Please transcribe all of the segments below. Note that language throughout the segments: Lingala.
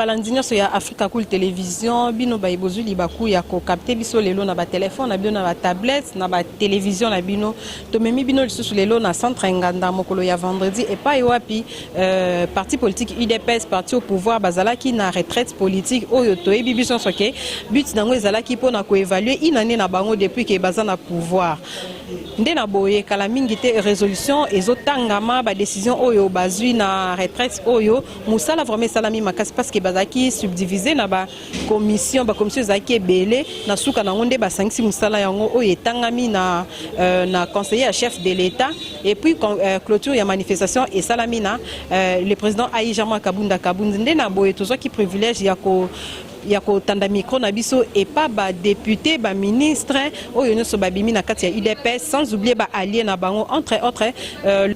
balandinyo so ya Africa Cool Télévision bino ba ibozu libaku ya ko capter biso lelo na ba téléphone na bino na ba tablette na ba télévision na bino to memi bino lisusu lelo na centre nganda mokolo ya vendredi et pas wapi parti politique UDPS parti au pouvoir bazalaki na retraite politique oyo to ebi biso soke but nango ezalaki pona ko évaluer inane na bango depuis que baza na pouvoir nde na boye kala mingi te résolution ezotangama ba décision oyo bazui na retraite oyo musala vraiment salami makasi parce que bazaki subdivisé na ba commission zaki belé na suka na ngonde ba sangisi musala yango oyo etangami na na conseiller chef de l'État et puis clôture ya manifestation et salami na le président Aïjama Kabunda nde na boye tozo ki privilège ya ko tanda micro na biso et pas ba député ba ministre oyo nyonso babimi na kati ya UDPS sans oublier ba allié na bango entre autres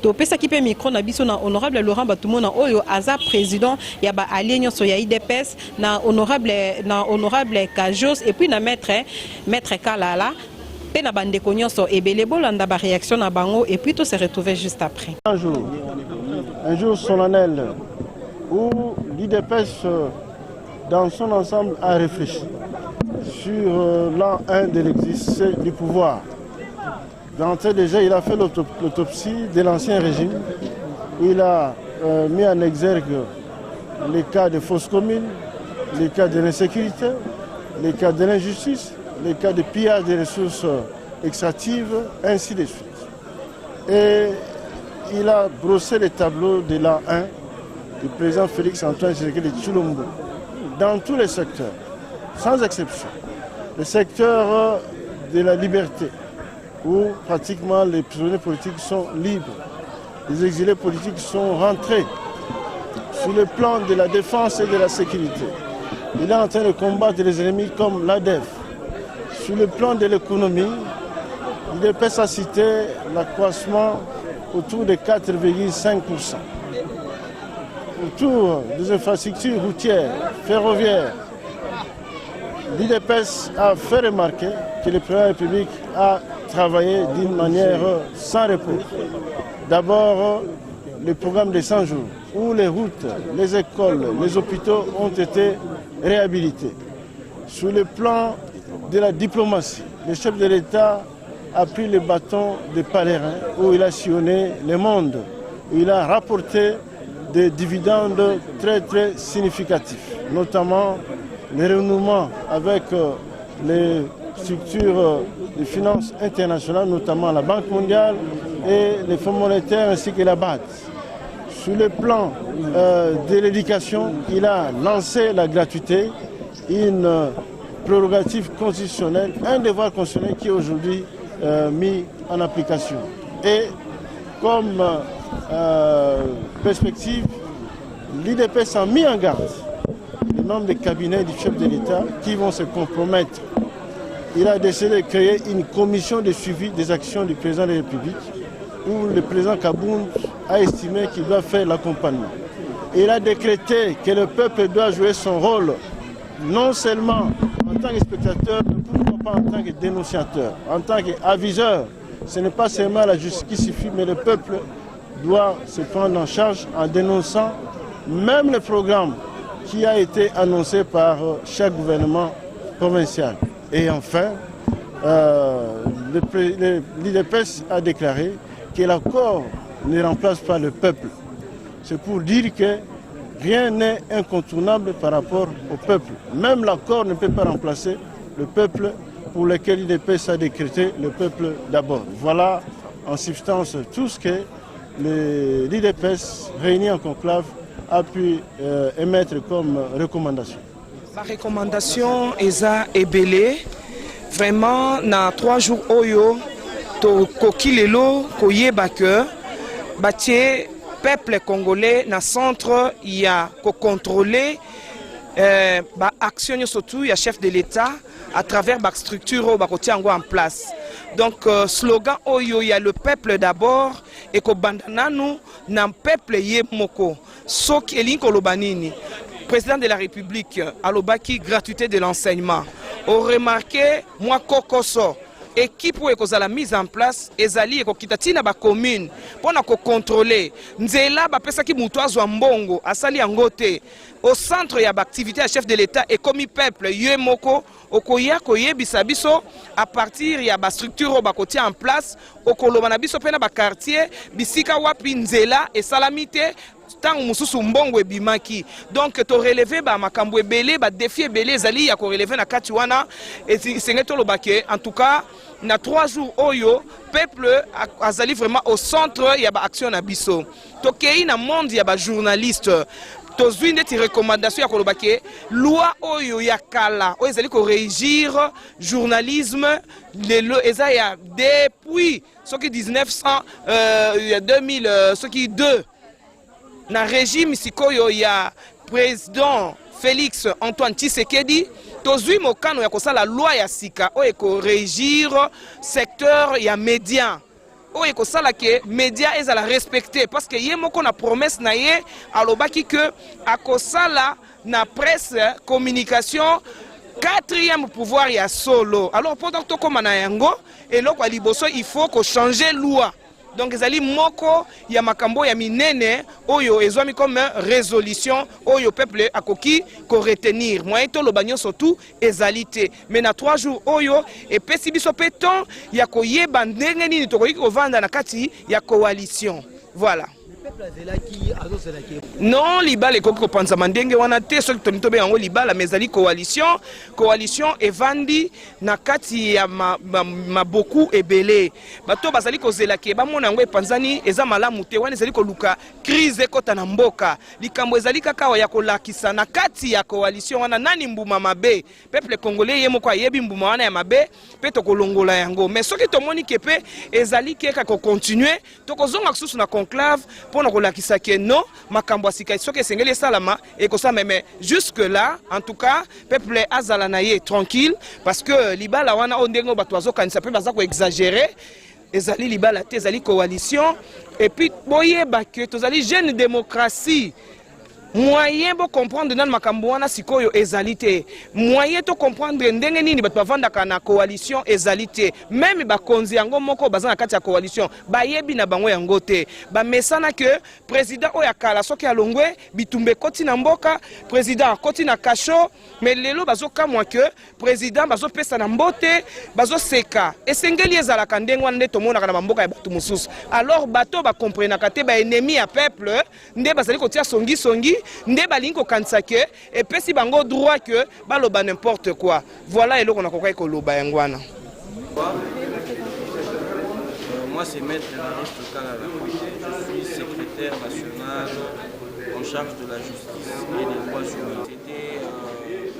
to pesa ki pe micro na biso na honorable Laurent Batumona oyo aza président ya ba allié nyonso ya UDPS na honorable Kajos et puis na maître Kalala pe na bande ko nyonso ebele bolanda ba réaction na bango et puis tout se retrouver juste après un jour solennel où l'UDPS dans son ensemble a réfléchi sur l'an 1 de l'existence du pouvoir. D'entrée déjà, il a fait l'autopsie de l'ancien régime, où il a mis en exergue les cas de fausses communes, les cas de l'insécurité, les cas de l'injustice, les cas de pillage des ressources extractives, ainsi de suite. Et il a brossé les tableaux de l'an 1 du président Félix-Antoine Tshisekedi Tshilombo dans tous les secteurs, sans exception. Le secteur de la liberté, où pratiquement les prisonniers politiques sont libres, les exilés politiques sont rentrés. Sur le plan de la défense et de la sécurité, il est en train de combattre les ennemis comme l'ADEF. Sur le plan de l'économie, il est à citer l'accroissement autour de 4,5%. Autour des infrastructures routières, ferroviaires, l'UDPS a fait remarquer que le président de la République a travaillé d'une manière sans repos. D'abord, le programme des 100 jours, où les routes, les écoles, les hôpitaux ont été réhabilités. Sur le plan de la diplomatie, le chef de l'État a pris le bâton de pèlerin, où il a sillonné le monde, où il a rapporté des dividendes très significatifs, notamment le renouement avec les structures de finances internationales, notamment la Banque mondiale et les fonds monétaires ainsi que la BAD. Sur le plan de l'éducation, il a lancé la gratuité, une prérogative constitutionnelle, un devoir constitutionnel qui est aujourd'hui mis en application. Et comme perspective, l'UDPS a mis en garde le nombre de cabinets du chef de l'État qui vont se compromettre. Il a décidé de créer une commission de suivi des actions du président de la République où le président Kabound a estimé qu'il doit faire l'accompagnement. Il a décrété que le peuple doit jouer son rôle non seulement en tant que spectateur, mais pourquoi pas en tant que dénonciateur, en tant qu'aviseur. Ce n'est pas seulement la justice qui suffit, mais le peuple doit se prendre en charge en dénonçant même le programme qui a été annoncé par chaque gouvernement provincial. Et enfin, l'UDPS a déclaré que l'accord ne remplace pas le peuple. C'est pour dire que rien n'est incontournable par rapport au peuple. Même l'accord ne peut pas remplacer le peuple pour lequel l'UDPS a décrété le peuple d'abord. Voilà en substance tout ce que l'UDPS réuni en conclave a pu émettre comme recommandation. La recommandation est ebele. Vraiment, dans 3 jours, oyo, to kokilelo, koyeba que, batie peuple congolais, dans le centre, il y a contrôler action surtout, il y a chef de l'État à travers la structure en place. Donc, slogan oyo, il y a le peuple d'abord et que bandananu nan peuple yé moko. Sok elin kolobanini. Président de la République, alobaki gratuité de l'enseignement. On remarqué, moi kokoso, équipe où ekozala mise en place ezali ekokita tina ba commune pona ko contrôler nzela ba pesa ki mutu azwa mbongo asali yango te au centre ya ba activité ya chef de l'État et comme peuple ye moko okoya koyebisa biso à partir ya ba structure ba kotia en place okoloba na biso pena ba quartier bisika wapi nzela et salamité tant mususu mbongo ebimaki donc to relever ba makambo ebele ba défi ebele ezali ya ko relever na kati wana et sengeto lobake en tout cas na 3 jours oyo peuple azali vraiment au centre ya ba action na biso tokei na monde ya ba journaliste tozwi ndeti recommandation ya kolobake loi oyo ya kala oyo ezali ko régir journalisme lelo eza ya depuis soki 1900 2000 soki 2 na régime sikoyo ya président Félix Antoine Tshisekedi tozwi mokano ya kosala loi ya sika oyo ko régir secteur ya média oyo kosala ke média ezala respecté parce que ye moko na promesse na ye alobaki que akosala na presse communication 4e pouvoir ya solo alors pendant to koma na yango eloko ya liboso il faut ko changer loi donc ezali moko ya makambo ya minene oyo ezwami comme résolution oyo peuple akoki ko retenir moyen to lobanyo surtout ezali te mais na 3 jours oyo epesi biso pe temps ya koyeba ndenge nini tokoki kovanda na kati ya coalition voilà. Non, libala ekoki kopanzama ndenge wana te soki tonitobe yango libala mais ezali coalition evandi na kati ya maboku ebele bato bazali kozela ke bamona yango epanzani eza malamu te wana ezali koluka crise ekota na mboka likambo ezali kaka ya kolakisa na kati ya coalition wana nani mbuma mabe peuple congolais ye moko ayebi mbuma wana ya mabe pe tokolongola yango mais soki tomoni ke pe ezali keka ko continuer tokozonga kususu na conclave pona kolakisa ke non makambo asika soki esengeli esalama ekosama mais jusque là en tout cas peuple azala na ye tranquille parce que libala wana o ndenge bato azokanisa pe baza ko exagérer ezali libala te ezali coalition et puis boyeba ke tozali jeune démocratie moyen bo comprendre dans makambo wana sikoyo ezalité moyen to comprendre ndenge nini bato bavandaka na coalition ezalité même bakonzi yango moko baza na kati ya coalition bayebi na bango yango te ba mesana que président oya kala soki alongwe bitumbe koti na mboka président koti na kasho mais lelo bazokamwa que président bazopesa na mbote bazoseka esengeli ezalaka ndenge wana nde tomonaka na mboka ya bato mosusu alors bato bakomprenaka te ba ennemi ya peuple nde bazali kotia songi nde balingi kokanisa ke epesi bango droit que baloba n'importe quoi voilà eloko na kokai koloba yango wana. Moi c'est Maître Evariste Kalala, je suis secrétaire national en charge de la justice et des droits humains. C'était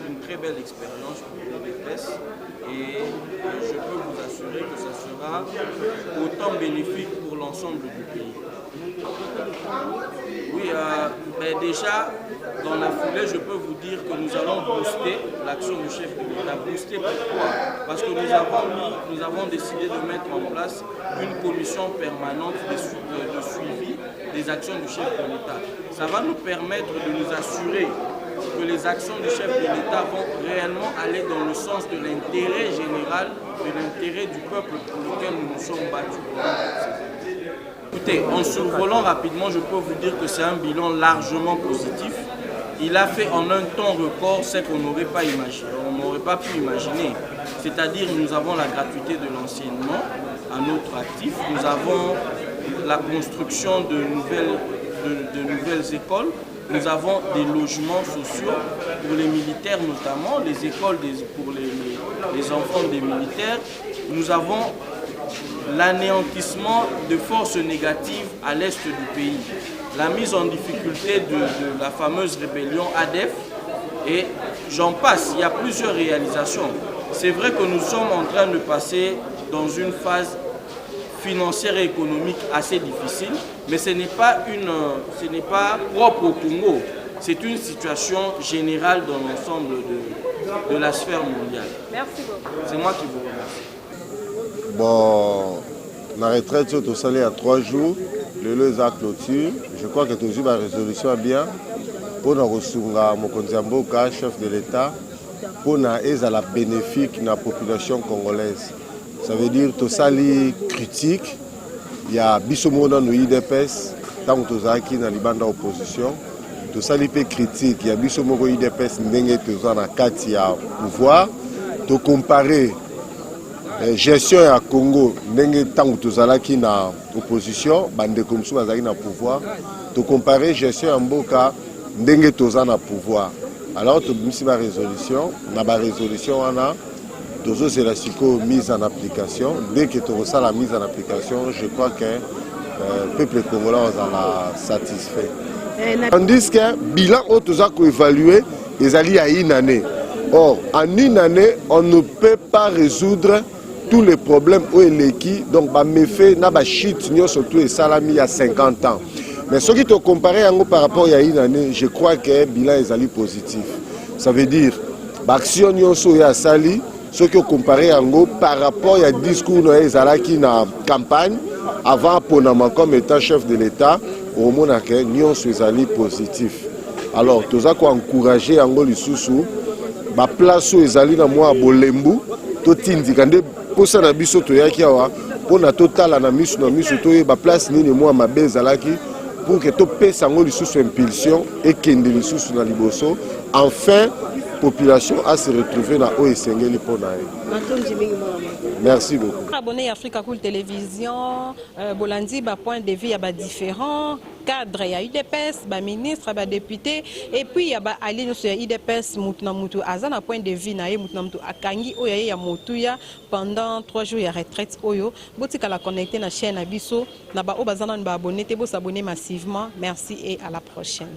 une très belle expérience pour l'UDPS et je peux vous assurer que ça sera autant bénéfique pour l'ensemble du pays. Oui, déjà, dans la foulée, je peux vous dire que nous allons booster l'action du chef de l'État. Booster pourquoi? Parce que nous avons décidé de mettre en place une commission permanente de suivi des actions du chef de l'État. Ça va nous permettre de nous assurer que les actions du chef de l'État vont réellement aller dans le sens de l'intérêt général, de l'intérêt du peuple pour lequel nous nous sommes battus. Écoutez, en survolant rapidement, je peux vous dire que c'est un bilan largement positif. Il a fait en un temps record ce qu'on n'aurait pas imaginé, on n'aurait pas pu imaginer. C'est-à-dire nous avons la gratuité de l'enseignement à notre actif, nous avons la construction de nouvelles écoles, nous avons des logements sociaux pour les militaires notamment, les écoles pour les enfants des militaires. Nous avons l'anéantissement de forces négatives à l'est du pays, la mise en difficulté de la fameuse rébellion ADEF et j'en passe, il y a plusieurs réalisations. C'est vrai que nous sommes en train de passer dans une phase financière et économique assez difficile, mais ce n'est pas propre au Congo, c'est une situation générale dans l'ensemble de la sphère mondiale. Merci beaucoup. C'est moi qui vous remercie. Bon, la retraite tout ça il y a 3 jours, le lieu à clôture. Je crois que toujours la résolution est bien pour nous recevoir Mokonziamboka, chef de l'État, pour nous aider à la bénéfique de la population congolaise. Ça veut dire que sali critique, il y a Bissomona no IDPS, tant que tu dans les bandes d'opposition, tout sali peu critique, il y a Bissomona IDPS n'engé toujours na kati ya pouvoir, tu comparer gestion à Congo n'engé tant que tu na opposition, bande comme ça na pouvoir, tu comparer gestion en Mboka n'engé toujours na pouvoir. Alors tu as ma résolution, on a c'est la mise en application. Dès que tu reçois la mise en application, je crois que le peuple congolais est satisfait. Tandis que le bilan est évalué, ils allaient à une année. Or, en une année, on ne peut pas résoudre tous les problèmes où il est qui. Donc, mes faits, n'a chute, surtout et salami il y a 50 ans. Mais ce qui te comparé par rapport à une année, je crois que le bilan est positif. Ça veut dire, l'action est à sali. Ce qui est comparé par rapport à discours qui na campagne avant Ponama comme étant chef de l'État, au monde que nous sommes positif. Alors, nous avons encouragé Ango Lisusu, la place où ils allaient dans moi à Bolembu, tout indiqué pour ça na biso to yaki awa, pour na total na misu to la place ni moi ma bezalaki pour que tout pèse Ango Lisusu impulsion et kende Lisusu na liboso. Enfin, population a se retrouvé dans OSNG Liponae. Merci beaucoup. Abonné à Africa Cool Télévision, Bolandi, point de vue, il y a différents cadres, il y a UDPS, ministre, député, et puis il y a Ali sur UDPS, Moutnamutu, Azana point de vue, Moutnamutu, Akangi, Oya, Motuya, pendant 3 jours, il y a retraite, Oyo, Botika la connecté na chaîne Abisso, Naba Obazana, abonné, t'es beau s'abonner massivement. Merci et à la prochaine.